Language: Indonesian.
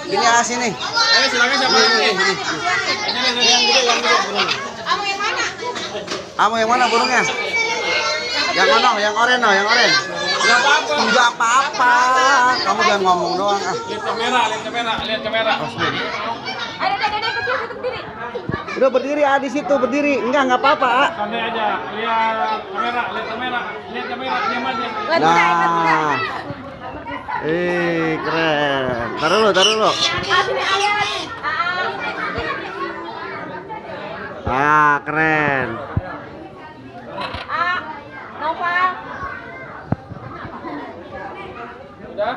Ini sini. Ayo silakan siapa lagi? Yang gede, yang gede burung. Kamu yang mana burungnya? Yang mana? Yang oranye, no, yang oranye. Enggak apa-apa. Enggak apa-apa. Kamu jangan ngomong doang ah. Lihat kamera, lihat kamera, lihat kamera. Ada kecil berdiri. Udah berdiri di situ berdiri. Enggak apa-apa. Santai aja. Lihat kamera, lihat kamera, lihat kamera, diam aja. Nah. Keren. Taruh dulu. Sini ayat. Keren. Noval. Udah?